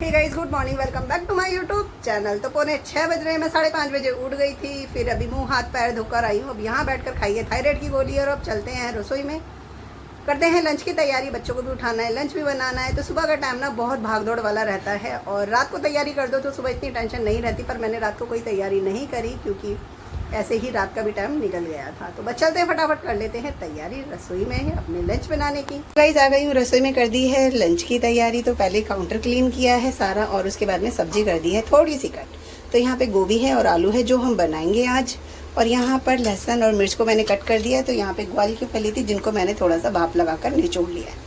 Hey guys, good morning, welcome back to my YouTube channel. तो पौने 6 बज रहे हैं, मैं 5:30 बजे उठ गई थी। फिर अभी मुंह हाथ पैर धोकर आई हूँ। अब यहाँ बैठकर खाइए थायराइड की गोली और अब चलते हैं रसोई में, करते हैं लंच की तैयारी। बच्चों को भी उठाना है, लंच भी बनाना है। तो सुबह का टाइम ना बहुत भाग दौड़ वाला रहता है और रात को तैयारी कर दो तो सुबह इतनी टेंशन नहीं रहती। पर मैंने रात को कोई तैयारी नहीं करी क्योंकि ऐसे ही रात का भी टाइम निकल गया था। तो बस चलते हैं, फटाफट कर लेते हैं तैयारी रसोई में अपने लंच बनाने की। गाइस आ गई हूँ रसोई में, कर दी है लंच की तैयारी। तो पहले काउंटर क्लीन किया है सारा और उसके बाद में सब्जी कर दी है थोड़ी सी कट। तो यहाँ पे गोभी है और आलू है जो हम बनाएंगे आज। और यहाँ पर लहसुन और मिर्च को मैंने कट कर दिया है। तो यहाँ पे ग्वाल की फली थी जिनको मैंने थोड़ा सा भाप लगाकर निचोड़ लिया है।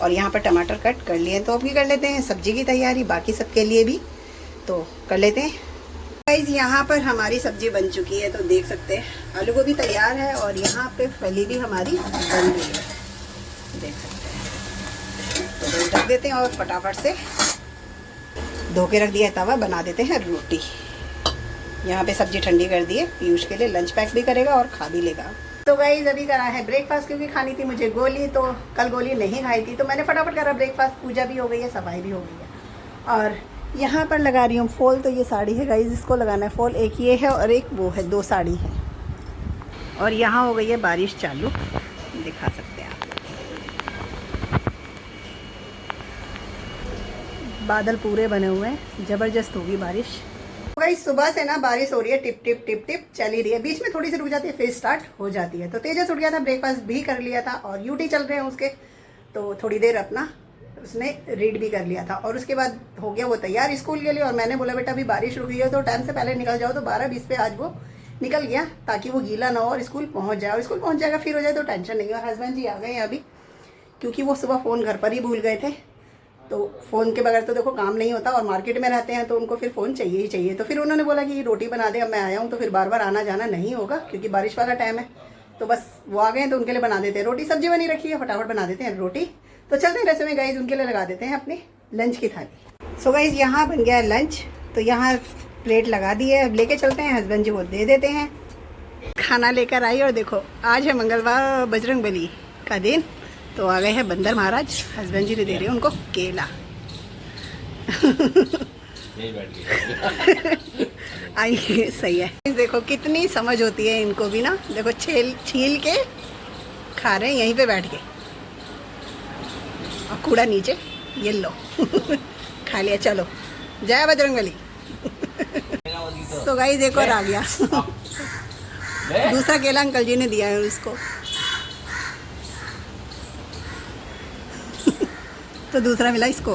और यहाँ पर टमाटर कट कर लिए हैं। तो अभी कर लेते हैं सब्जी की तैयारी, बाकी सबके लिए भी तो कर लेते हैं। गाइस यहाँ पर हमारी सब्जी बन चुकी है, तो देख सकते हैं आलू गोभी तैयार है और यहाँ पे फली भी हमारी बन गई है, देख सकते हैं। तो बस ढक देते हैं और फटाफट से धो के रख दिया है तवा, बना देते हैं रोटी। यहाँ पे सब्जी ठंडी कर दी है, पीयूष के लिए लंच पैक भी करेगा और खा भी लेगा। तो गाइस अभी करा है ब्रेकफास्ट क्योंकि खानी थी मुझे गोली, तो कल गोली नहीं खाई थी तो मैंने फटाफट करा ब्रेकफास्ट। पूजा भी हो गई है, सफाई भी हो गई है। और यहाँ पर लगा रही हूँ फॉल। तो ये साड़ी है गाइस, इसको लगाना है फॉल। एक ये है और एक वो है, 2 साड़ी है। और यहाँ हो गई है बारिश चालू, दिखा सकते हैं आप। बादल पूरे बने हुए हैं, ज़बरदस्त होगी बारिश। गाइस सुबह से ना बारिश हो रही है, टिप टिप टिप टिप चल ही रही है। बीच में थोड़ी सी रुक जाती है, फिर स्टार्ट हो जाती है। तो तेजस उठ गया था, ब्रेकफास्ट भी कर लिया था और यूटी चल रहे हैं उसके। तो थोड़ी देर अपना उसने रीड भी कर लिया था और उसके बाद हो गया वो तैयार स्कूल के लिए। और मैंने बोला बेटा अभी बारिश रुकी है तो टाइम से पहले निकल जाओ। तो 12:20 पे आज वो निकल गया ताकि वो गीला ना हो और स्कूल पहुंच जाए। और स्कूल पहुंच जाएगा फिर हो जाए तो टेंशन नहीं है। और हस्बैंड जी आ गए हैं अभी, क्योंकि वो सुबह फ़ोन घर पर ही भूल गए थे। तो फ़ोन के बगैर तो देखो काम नहीं होता और मार्केट में रहते हैं तो उनको फिर फ़ोन चाहिए ही चाहिए। तो फिर उन्होंने बोला कि रोटी बना दे। अब मैं आया हूँ तो फिर बार बार आना जाना नहीं होगा क्योंकि बारिश वाला टाइम है। तो बस वो आ गए हैं तो उनके लिए बना देते हैं रोटी। सब्जी बनी रखी है, फटाफट बना देते हैं रोटी। तो चलते हैं रसोई में गाइस, उनके लिए लगा देते हैं अपने लंच की थाली। सो गाइस यहाँ बन गया है लंच। तो यहाँ प्लेट लगा दी है, अब लेके चलते हैं, हस्बैंड जी को दे देते हैं। खाना लेकर आई और देखो आज है मंगलवार, बजरंगबली का दिन। तो आ गए हैं बंदर महाराज, हस्बैंड जी ने दे रहे हैं उनको केला। आइए सही है। देखो कितनी समझ होती है इनको भी ना, देखो छील के खा रहे हैं यहीं पे बैठ के। और कूड़ा नीचे, ये लो खा लिया। चलो जय बजरंगबली। तो गाइस एक और आ गया दूसरा केला अंकल जी ने दिया है उसको। तो दूसरा मिला इसको।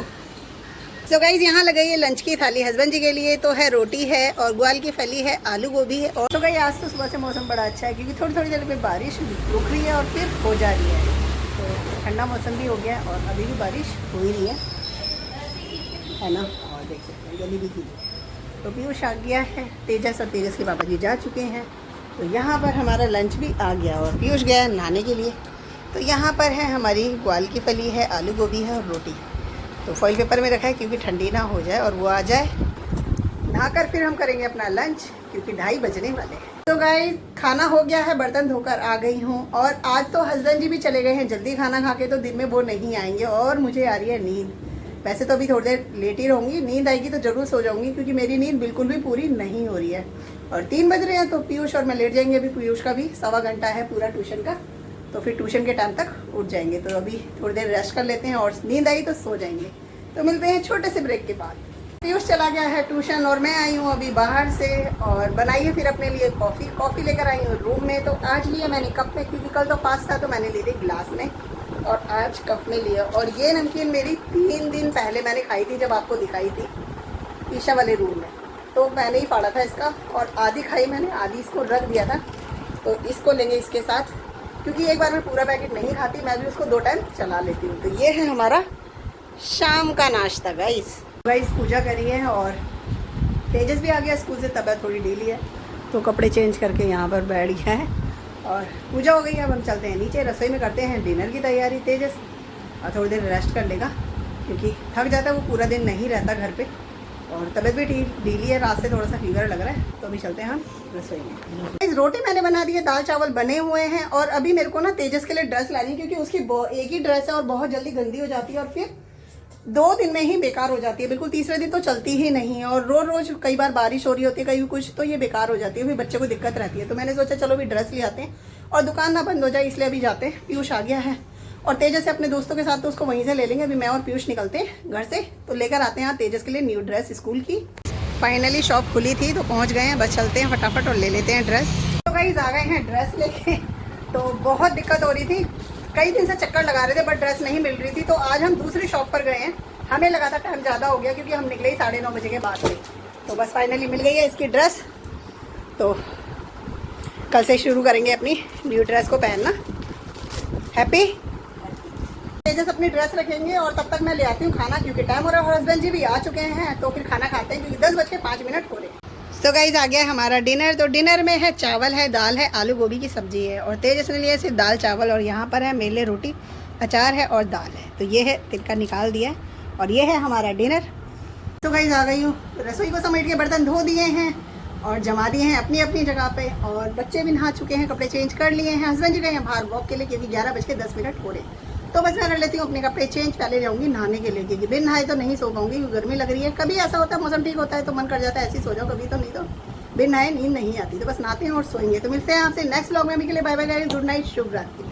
तो गाइस यहाँ लगाई है लंच की थाली हस्बैंड जी के लिए। तो है रोटी है और ग्वाल की फली है, आलू गोभी है। और तो गाइस आज तो सुबह से मौसम बड़ा अच्छा है क्योंकि थोड़ी थोड़ी देर में बारिश रुक रही है और फिर हो जा रही है। तो ठंडा मौसम भी हो गया है और अभी भी बारिश हो ही रही है ना। और देख सकते हैं गली भी की। तो पीयूष आ गया है, तेजस और तेजस के पापा जी जा चुके हैं। तो यहाँ पर हमारा लंच भी आ गया और पीयूष गया है नहाने के लिए। तो यहाँ पर है हमारी ग्वाल की फली है, आलू गोभी है और रोटी। तो फॉइल पेपर में रखा है क्योंकि ठंडी ना हो जाए और वो आ जाए नहाकर फिर हम करेंगे अपना लंच क्योंकि 2:30 बजने वाले हैं। तो गाइस खाना हो गया है, बर्तन धोकर आ गई हूँ। और आज तो हस्बैंड जी भी चले गए हैं जल्दी खाना खा के, तो दिन में वो नहीं आएंगे और मुझे आ रही है नींद। वैसे तो अभी थोड़ी देर लेट ही रहूँगी, नींद आएगी तो ज़रूर सो जाऊँगी क्योंकि मेरी नींद बिल्कुल भी पूरी नहीं हो रही है। और 3 बज रहे हैं तो पीयूष और मैं लेट जाएंगे। अभी पीयूष का भी 1.25 घंटा है पूरा ट्यूशन का, तो फिर ट्यूशन के टाइम तक उठ जाएंगे। तो अभी थोड़ी देर रेस्ट कर लेते हैं और नींद आई तो सो जाएंगे। तो मिलते हैं छोटे से ब्रेक के बाद। पीयूष चला गया है ट्यूशन और मैं आई हूँ अभी बाहर से और बनाई है फिर अपने लिए कॉफ़ी लेकर आई हूँ रूम में। तो आज लिया मैंने कप में क्योंकि कल तो फास्ट था तो मैंने ली थी ग्लास में और आज कप में लिया। और ये नमकीन मेरी 3 दिन पहले मैंने खाई थी जब आपको दिखाई थी ईशा वाले रूम में। तो मैंने ही फाड़ा था इसका और आधी खाई मैंने, आधी इसको रख दिया था। तो इसको लेंगे इसके साथ क्योंकि एक बार मैं पूरा पैकेट नहीं खाती, मैं भी उसको 2 टाइम चला लेती हूँ। तो ये है हमारा शाम का नाश्ता गाइस पूजा करी है और तेजस भी आ गया स्कूल से, तबीयत थोड़ी ढीली है तो कपड़े चेंज करके यहाँ पर बैठ गया है और पूजा हो गई है। अब हम चलते हैं नीचे, रसोई में करते हैं डिनर की तैयारी। तेजस और थोड़ी देर रेस्ट कर लेगा क्योंकि थक जाता है, वो पूरा दिन नहीं रहता घर पे और तबीयत भी ढीली है, रात से थोड़ा सा फीवर लग रहा है। तो अभी चलते हैं हम रसोई में। इस रोटी मैंने बना दी है, दाल चावल बने हुए हैं और अभी मेरे को ना तेजस के लिए ड्रेस लानी है क्योंकि उसकी एक ही ड्रेस है और बहुत जल्दी गंदी हो जाती है और फिर 2 दिन में ही बेकार हो जाती है, बिल्कुल तीसरे दिन तो चलती ही नहीं है। और रोज रोज कई बार बारिश हो रही होती है, कहीं कुछ, तो ये बेकार हो जाती है, फिर बच्चे को दिक्कत रहती है। तो मैंने सोचा चलो भी ड्रेस ले आते हैं और दुकान ना बंद हो जाए, इसलिए अभी जाते हैं। पीयूष आ गया है और तेजस से अपने दोस्तों के साथ, तो उसको वहीं से ले लेंगे। अभी मैं और पीयूष निकलते हैं घर से, तो लेकर आते हैं तेजस के लिए न्यू ड्रेस स्कूल की। फाइनली शॉप खुली थी तो पहुँच गए हैं, बस चलते हैं फटाफट और ले लेते हैं ड्रेस। तो गाइस आ गए हैं ड्रेस लेके। तो बहुत दिक्कत हो रही थी, कई दिन से चक्कर लगा रहे थे बट ड्रेस नहीं मिल रही थी। तो आज हम दूसरी शॉप पर गए हैं, हमें लगा था टाइम ज़्यादा हो गया क्योंकि हम निकले ही 9:30 बजे के बाद से। तो बस फाइनली मिल गई है इसकी ड्रेस। तो कल से शुरू करेंगे अपनी न्यू ड्रेस को पहनना। हैप्पी तेजस अपनी ड्रेस रखेंगे और तब तक मैं ले आती हूँ खाना, क्योंकि टाइम हो रहा है और हस्बैंड जी भी आ चुके हैं। तो फिर खाना खाते हैं क्योंकि 10:05 हो रहे हैं। तो गाइस आ गया हमारा डिनर। तो डिनर में है चावल है, दाल है, आलू गोभी की सब्जी है और तेजस ने लिया सिर्फ दाल चावल। और यहाँ पर है मेरे लिए रोटी, अचार है और दाल है। तो ये है, तिनका निकाल दिया है और ये है हमारा डिनर। तो गाइस आ गई हूँ, रसोई को समेट के बर्तन धो दिए हैं और जमा दिए हैं अपनी अपनी जगह पे। और बच्चे भी नहा चुके हैं, कपड़े चेंज कर लिए हैं। हस्बैंड जी गए हैं बाहर वॉक के लिए क्योंकि 11:10 हो रहे हैं। तो बस मैं कर लेती हूँ अपने कपड़े चेंज, पहले जाऊँगी नहाने के लिए क्योंकि बिन नहाए तो नहीं सो पाऊंगी क्योंकि गर्मी लग रही है। कभी ऐसा होता है मौसम ठीक होता है तो मन कर जाता है ऐसे ही सो जाओ, कभी तो नहीं तो बिन नहाए नींद नहीं आती। तो बस नहाते हैं और सोएंगे। तो मिलते हैं आपसे नेक्स्ट व्लॉग में। अभी के लिए bye bye guys, good night, शुभ रात्रि।